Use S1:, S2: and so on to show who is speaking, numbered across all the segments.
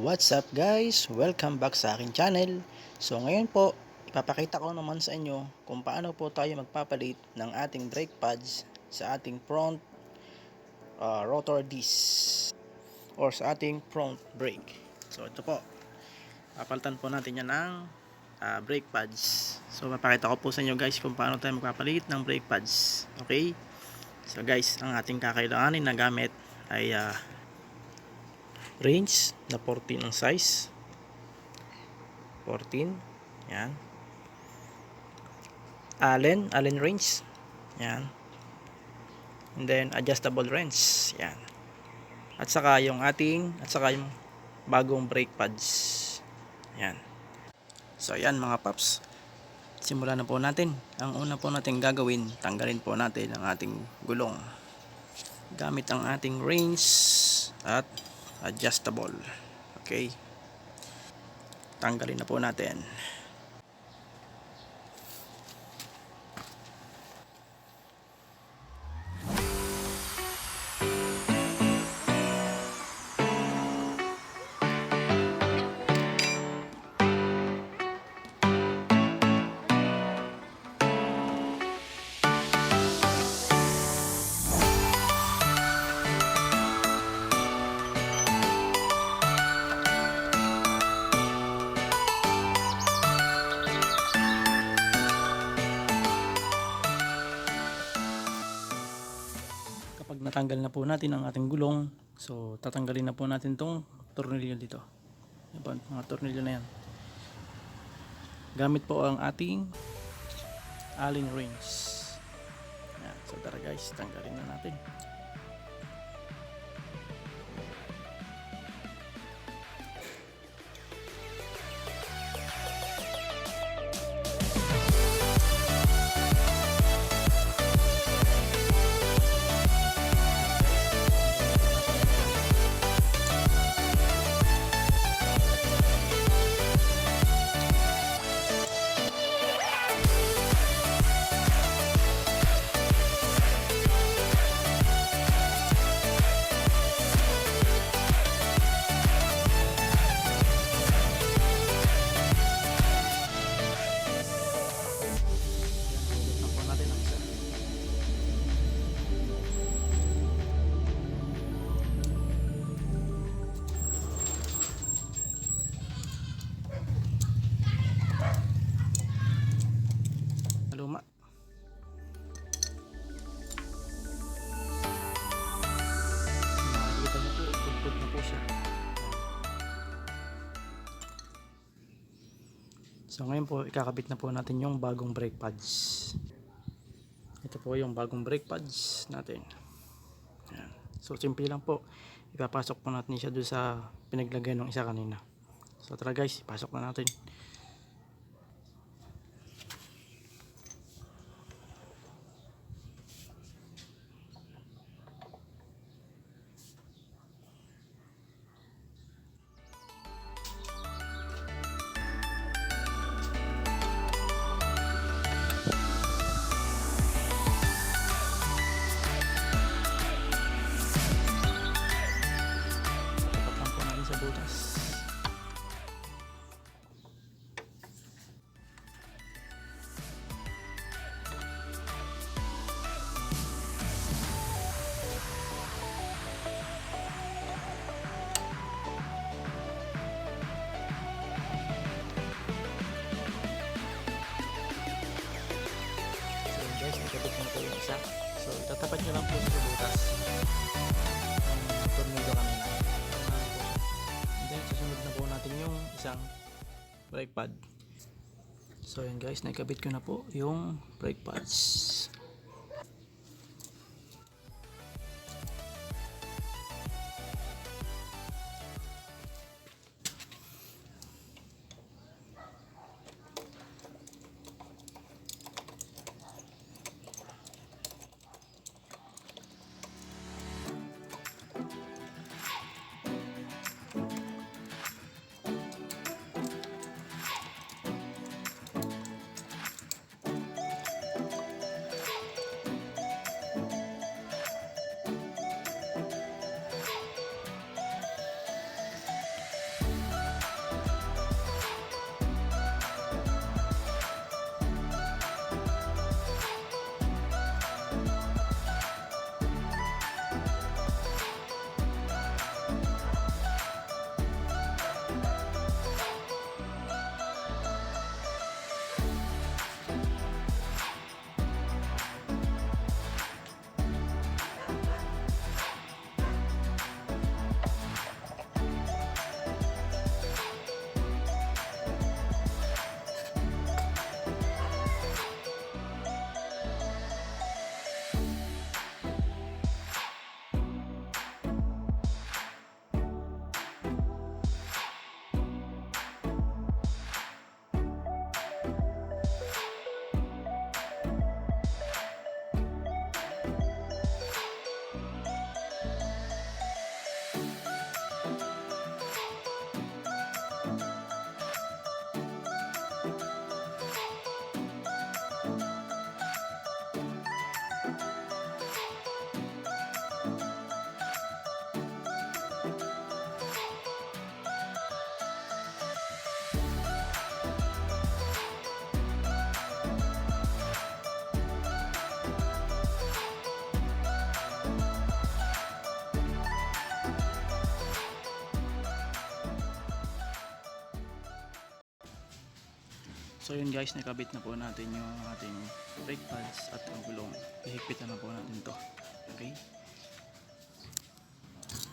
S1: What's up guys? Welcome back sa aking channel. So ngayon po, ipapakita ko naman sa inyo kung paano po tayo magpapalit ng ating brake pads sa ating front rotor disc or sa ating front brake. So ito po, papalitan po natin yan ng brake pads. So papakita ko po sa inyo guys kung paano tayo magpapalit ng brake pads. Okay? So guys, ang ating kakailanganin na gamit ay range na 14 ang size, 14 yan, Allen wrench yan, and then adjustable wrench yan, at saka yung bagong brake pads yan. So yan mga paps, simulan na po natin. Ang una po natin gagawin, tanggalin po natin ang ating gulong gamit ang ating wrench at adjustable. Okay, tanggalin na po natin. Kapag natanggal na po natin ang ating gulong, so tatanggalin na po natin tong tornilyo dito. Yan, mga tornilyo na yan. Gamit po ang ating Allen wrench. Yan. So tara guys, tanggalin na natin. Luma. Nakikita niyo po, pudpud na po siya. So ngayon po, ikakabit na po natin yung bagong brake pads. Ito po yung bagong brake pads natin. Ayan. So simple lang po, ipapasok po natin siya doon sa pinaglagay ng isa kanina. So tara guys, ipasok na natin. Sa butas. So guys, nakabit na po yung isa. So itatapat nyo lang po sa butas ang tornilyo kanina. Then susunod na po natin yung isang brake pad. So yan guys, nakikabit ko na po yung brake pads. So yun guys, nakabit na po natin yung ating brake pads at ang gulong. Ihigpitan na po natin to. Okay?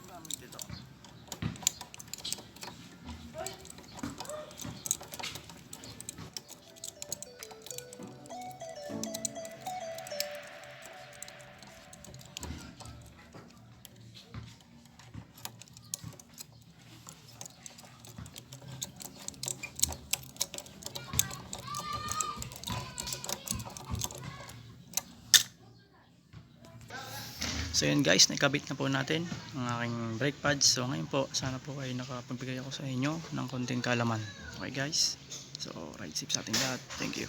S1: Gamit ito. So yun guys, nakabit na po natin ang aking brake pads. So ngayon po, sana po ay nakapagbigay ako sa inyo ng konting kalaman. Okay guys? So ride safe sa ating lahat. Thank you.